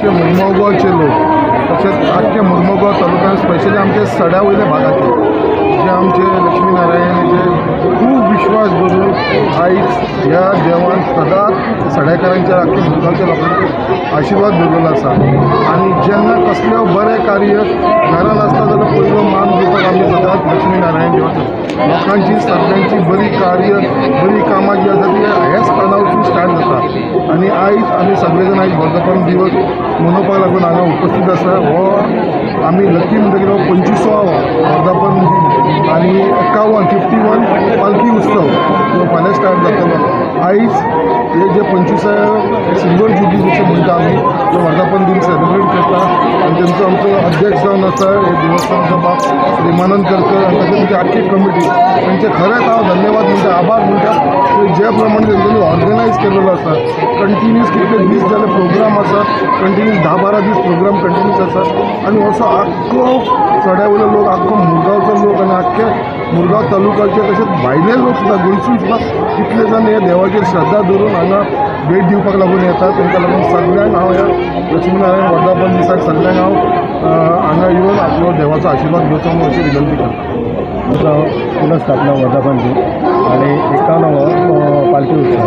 मुर्मगांवचे लोक तसेच आख्या मुर्मगांव तालुक्यात स्पेशली आमचे सड्या वयले भागाचे जे आमचे लक्ष्मी नारायण जे खूब विश्वास धरून आयज ह्या देवान सदांच सड्याकारांच्या आख्या मुर्मगांवच्या लोकांचे आशिर्वाद दवरलेलो आसा आनी जेन्ना कसलें बरें कार्य घरान आसता जाल्यार पयलो मान दिवपाक आमी सदांच लक्ष्मी नारायण देवाचो लोकांची सगळ्यांची बरी कार्य बरी कामां जी आसा ती ह्याच स्थानावरसून स्टार्ट जाता आनी आयज आमी सगळे जाण आयज वर्धापन दिवस मनोवपाक लागून हांगा उपस्थित आसा हो आमी लकी म्हणटकीर हो 25वा वर्धापन दिन आनी 51 पालखी उत्सव जो फाल्यां स्टार्ट जातलो आयज हे जे 25 सिल्वर जुबली जशें म्हणटा आमी तो वर्धापन दिन सेलिब्रेट करता आनी तेंचो आमचो अध्यक्ष जावन आसा हे देवस्थानाचो बाब श्रीमानंद करकर आनी तशेंच तेंची आख्खी कमिटी तेंचे खरेंच हांव धन्यवाद म्हणटा आभार म्हणटा ज्या प्रमाणे तेंच्यांनी ऑर्गनायज केलेलो आसा कंटिन्यूस कितले दीस जाले प्रोग्राम आसा कंटिन्यूस 10-12 दीस प्रोग्राम कंटिन्यूस आसा आनी असो आख्खो सड्यावयलो लोक आख्खो मुरगांवचो लोक आनी आख्खे मुरगांव तालुक्याचे तशेंच भायले लोक सुद्दां गोंयसून सुद्दां कितले जाण हे देवाचेर श्रद्धा धरून हांगा भेट दिवपाक लागून येतात तांकां लागून सगळ्यांक हांव ह्या लक्ष्मीनारायण वर्धापन दिसाक सगळ्यांक हांव हांगा येवन आपलो देवाचो आशिर्वाद घेवचो म्हणून अशी विनंती करता. पुनर्स्थापना वर्धापन दिन आणि 51वो पालखी उत्सव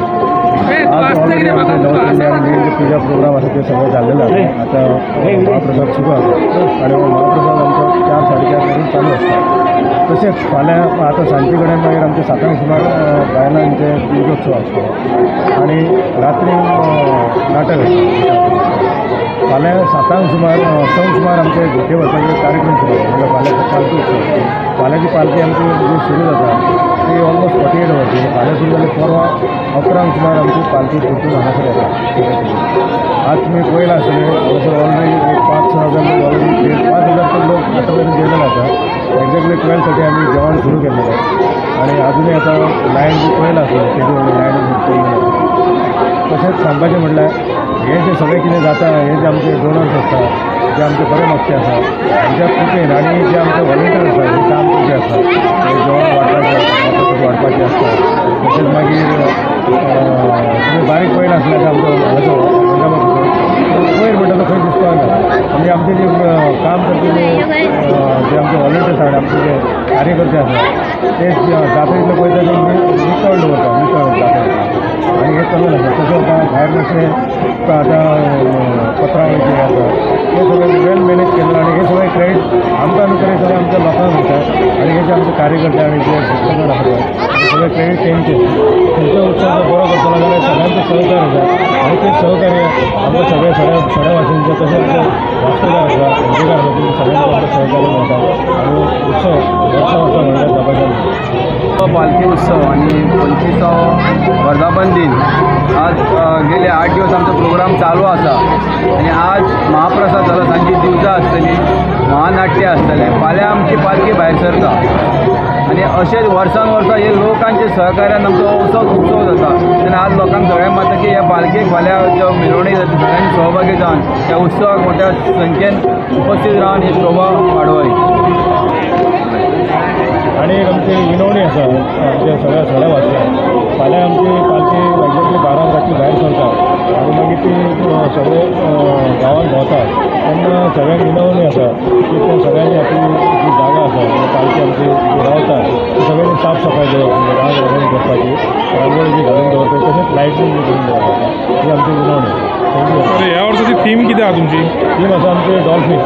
आज ऑलरेडी आमचे नवकल्याण जे पूजा प्रोग्राम आसा ते सगळे जाल्लेले आसा. आता महाप्रसाद सुरू आसा आणि महाप्रसाद आमचो 4-4:30 मेरेन चालू आसता. तशेंच फाल्यां आतां सांजे कडेन मागीर आमचे 7 सुमार बायलांचे दिवजोत्सव आसता आणि रात्री नाटक आसता. फाल्यां 7 सुमार 6 सुमार आमचे घोटे वचपाचे कार्यक्रम सुरू जाता. फाल्यां पालखी उत्सव फाल्यांची पालखी आमची जी सुरू जाता ती ऑलमोस्ट 48 वरची फाल्यां सुरू जाल्यार परवा 11 सुमार आमची पालखी परतून हांगासर येता. आज तुमी पळयलां आसतलें हांगासर ऑलरेडी 5-6 हजार लोक ऑलरेडी 5,000 लोक आतां पर्यंत गेलेले आसा. एक्झॅक्टली 12:30 आमी जेवण सुरू केल्लें आनी अजुनूय आतां लायन बी पळयलां आसतलें तेजी व्हडली लायन पळयलें. तशेंच सांगपाचें म्हणल्यार हे जे सगळें कितें जाता हे जे आमचे डोनर्स आसता जे आमचे बरे भक्ती आसा हांच्या कृपेन आनी जे आमचे वॉलंटियर आसा जे काम करचे आसता ते जेवण वाडपाचें आसता. तशेंच मागीर तुमी बारीक पळयलां आसलें आतां आमचो हांगासर वयर म्हणटा तो खंय दिसपाक ना आनी आमचे जे काम करपी जे आमचे वॉलंटियर्स आसा आमचे जे कार्यकर्ते आसा ते जाता तितले पळयता ते नितळ दवरता नितळ जाता आनी हें चलून आसा. तशेंच आतां भायर मातशें आतां पत्रावळी जे आसा हे सगळें वेल मॅनेज केलें आनी हे सगळें क्रेडीट आमकां न्हू तरी सगळें आमच्या लोकांक मेळटा आनी हे जे आमचे कार्यकर्ते आनी जे भक्तगण आसा ते सगळें क्रेडीट तेंचे खंयचो उत्सव बरो करतलो जाल्यार सगळ्यांचें सहकार्य आसा आनी तें सहकार्य आमकां सगळे सड्यावासींचे तशेंच वास्तूकार आसा खंयचेकार आसा तेंचे सगळ्यांचें आमकां सहकार्य मेळटा आनी उत्सव वर्सा व्हडल्या दबाज्यान पालखी उत्सव आणि 25वो वर्धापन दिन आज गेले 8 दिवस आमचो प्रोग्राम चालू आसा आणि आज महाप्रसाद जालो सांजी दिवजां आसतली महानाट्य आसतलें फाल्यां आमची पालखी भायर सरता आणि अशेंच वर्सान वर्सा हे लोकांचे सहकार्यान आमचो उत्सव जाता. तेन्ना आज लोकांक सगळ्यांक मागता की ह्या पालखेक फाल्यां ज्यो मिरवणूक जाता सगळ्यांनी सहभागी जावन ह्या उत्सवाक मोठ्या संख्येन उपस्थित रावन ही शोभा वाडोवची. आणि एक आमची विनवणी आसा आमच्या सगळ्या सड्यावासियांक फाल्यां आमची पालखी एक्झॅक्टली 12 रातची भायर सरता आनी मागीर ती सगळे गांवांत भोंवता तेन्ना सगळ्यांक विनवणी आसा की ते सगळ्यांनी आपली जी जागा आसा पालखी आमची रावता ती सगळ्यांनी साफ सफाई दवरप रांग घालून दवरपाची रांगोळी बी घालून दवरपाची तशेंच लायटींग बी करून दवरपाची ही आमची विनवणी. थँक्यू. ह्या वर्साची थीम कितें आहा तुमची? थीम आसा आमची डॉल्फीन.